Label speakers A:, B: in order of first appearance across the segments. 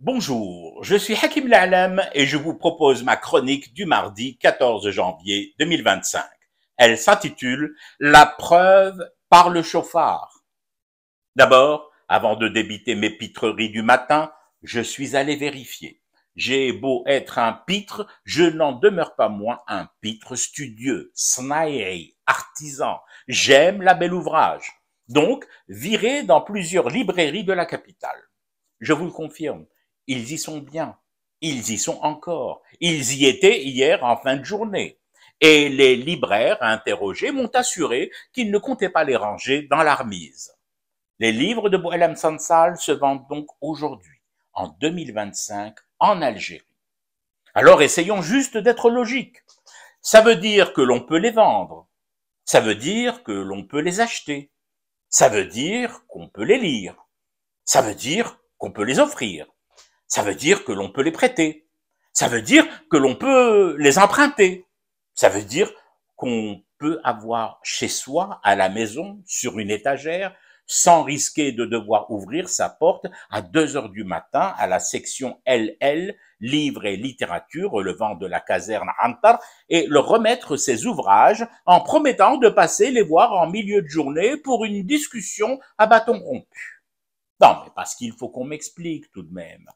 A: Bonjour, je suis Hakim L'Alam et je vous propose ma chronique du mardi 14 janvier 2025. Elle s'intitule « La preuve par le chauffard ». D'abord, avant de débiter mes pitreries du matin, je suis allé vérifier. J'ai beau être un pitre, je n'en demeure pas moins un pitre studieux, snaïri, artisan. J'aime la belle ouvrage. Donc, viré dans plusieurs librairies de la capitale. Je vous le confirme, ils y sont bien. Ils y sont encore. Ils y étaient hier en fin de journée. Et les libraires interrogés m'ont assuré qu'ils ne comptaient pas les ranger dans l'armise. Les livres de Boualem Sansal se vendent donc aujourd'hui, en 2025, en Algérie. Alors essayons juste d'être logiques. Ça veut dire que l'on peut les vendre. Ça veut dire que l'on peut les acheter. Ça veut dire qu'on peut les lire. Ça veut dire qu'on peut les offrir. Ça veut dire que l'on peut les prêter. Ça veut dire que l'on peut les emprunter. Ça veut dire qu'on peut avoir chez soi, à la maison, sur une étagère, sans risquer de devoir ouvrir sa porte à 2 heures du matin à la section LL, livres et littérature relevant de la caserne Antar, et leur remettre ses ouvrages en promettant de passer les voir en milieu de journée pour une discussion à bâton rompu. Non, mais parce qu'il faut qu'on m'explique tout de même.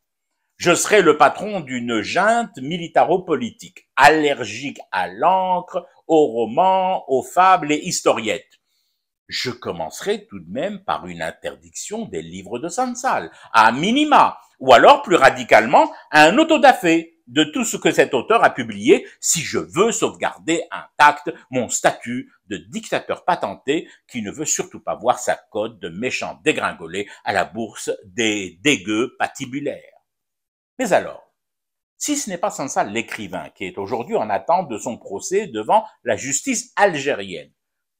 A: Je serai le patron d'une junte militaro-politique, allergique à l'encre, aux romans, aux fables et historiettes. Je commencerai tout de même par une interdiction des livres de Sansal, à minima, ou alors plus radicalement, un autodafé de tout ce que cet auteur a publié si je veux sauvegarder intact mon statut de dictateur patenté qui ne veut surtout pas voir sa cote de méchant dégringolé à la bourse des dégueux patibulaires. Mais alors, si ce n'est pas Sansal l'écrivain qui est aujourd'hui en attente de son procès devant la justice algérienne,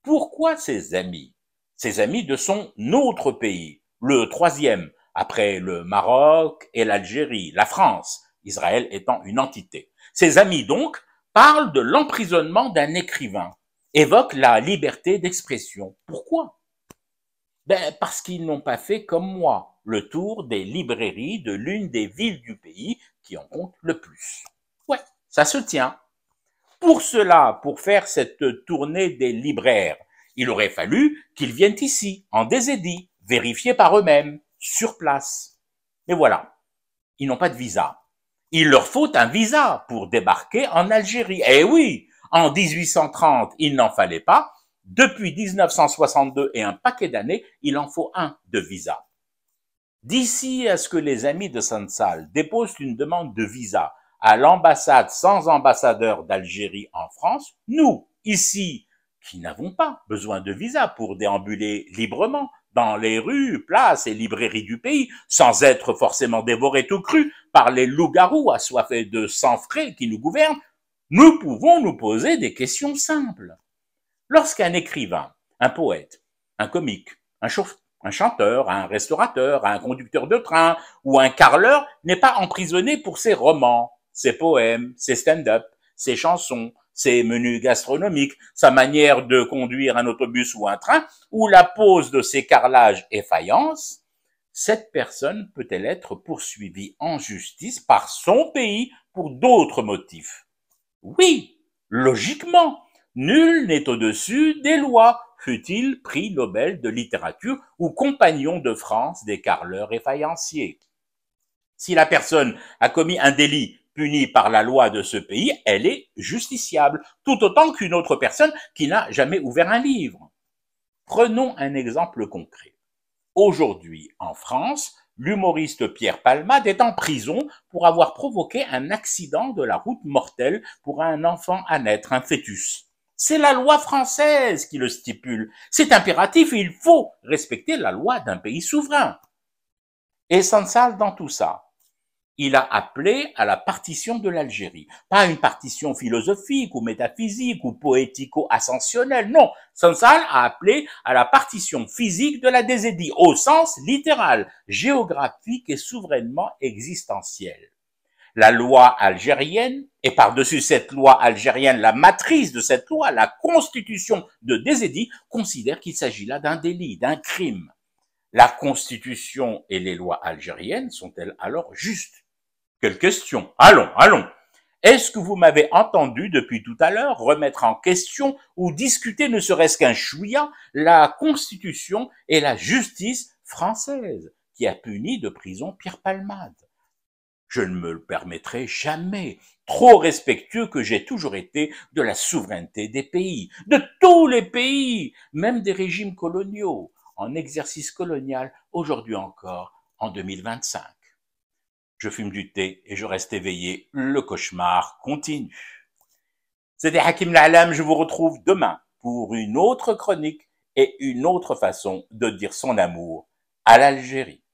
A: pourquoi ses amis de son autre pays, le troisième, après le Maroc et l'Algérie, la France, Israël étant une entité. Ses amis donc parlent de l'emprisonnement d'un écrivain, évoquent la liberté d'expression. Pourquoi? Parce qu'ils n'ont pas fait comme moi, le tour des librairies de l'une des villes du pays qui en compte le plus. Ouais, ça se tient. Pour cela, pour faire cette tournée des libraires, il aurait fallu qu'ils viennent ici, en désédie, vérifier par eux-mêmes, sur place. Mais voilà, ils n'ont pas de visa. Il leur faut un visa pour débarquer en Algérie. Eh oui, en 1830, il n'en fallait pas. Depuis 1962 et un paquet d'années, il en faut un de visa. D'ici à ce que les amis de Sansal déposent une demande de visa à l'ambassade sans ambassadeur d'Algérie en France, nous, ici, qui n'avons pas besoin de visa pour déambuler librement dans les rues, places et librairies du pays, sans être forcément dévorés tout cru par les loups-garous assoiffés de sang frais qui nous gouvernent, nous pouvons nous poser des questions simples. Lorsqu'un écrivain, un poète, un comique, un chanteur, un restaurateur, un conducteur de train ou un carreleur n'est pas emprisonné pour ses romans, ses poèmes, ses stand-up, ses chansons, ses menus gastronomiques, sa manière de conduire un autobus ou un train, ou la pose de ses carrelages et faïences, cette personne peut-elle être poursuivie en justice par son pays pour d'autres motifs? Oui, logiquement. Nul n'est au-dessus des lois, fût-il prix Nobel de littérature ou compagnon de France des carreleurs et faïenciers. Si la personne a commis un délit puni par la loi de ce pays, elle est justiciable, tout autant qu'une autre personne qui n'a jamais ouvert un livre. Prenons un exemple concret. Aujourd'hui, en France, l'humoriste Pierre Palmade est en prison pour avoir provoqué un accident de la route mortel pour un enfant à naître, un fœtus. C'est la loi française qui le stipule. C'est impératif et il faut respecter la loi d'un pays souverain. Et Sansal dans tout ça, il a appelé à la partition de l'Algérie. Pas une partition philosophique ou métaphysique ou poético-ascensionnelle, non. Sansal a appelé à la partition physique de la désédie, au sens littéral, géographique et souverainement existentiel. La loi algérienne, et par-dessus cette loi algérienne, la matrice de cette loi, la constitution de désédie, considère qu'il s'agit là d'un délit, d'un crime. La Constitution et les lois algériennes sont-elles alors justes? Quelle question! Allons, allons! Est-ce que vous m'avez entendu depuis tout à l'heure remettre en question ou discuter ne serait-ce qu'un chouïa la Constitution et la justice française qui a puni de prison Pierre Palmade? Je ne me le permettrai jamais, trop respectueux que j'ai toujours été de la souveraineté des pays, de tous les pays, même des régimes coloniaux, en exercice colonial, aujourd'hui encore, en 2025. Je fume du thé et je reste éveillé, le cauchemar continue. C'était Hakim L'Alam, je vous retrouve demain pour une autre chronique et une autre façon de dire son amour à l'Algérie.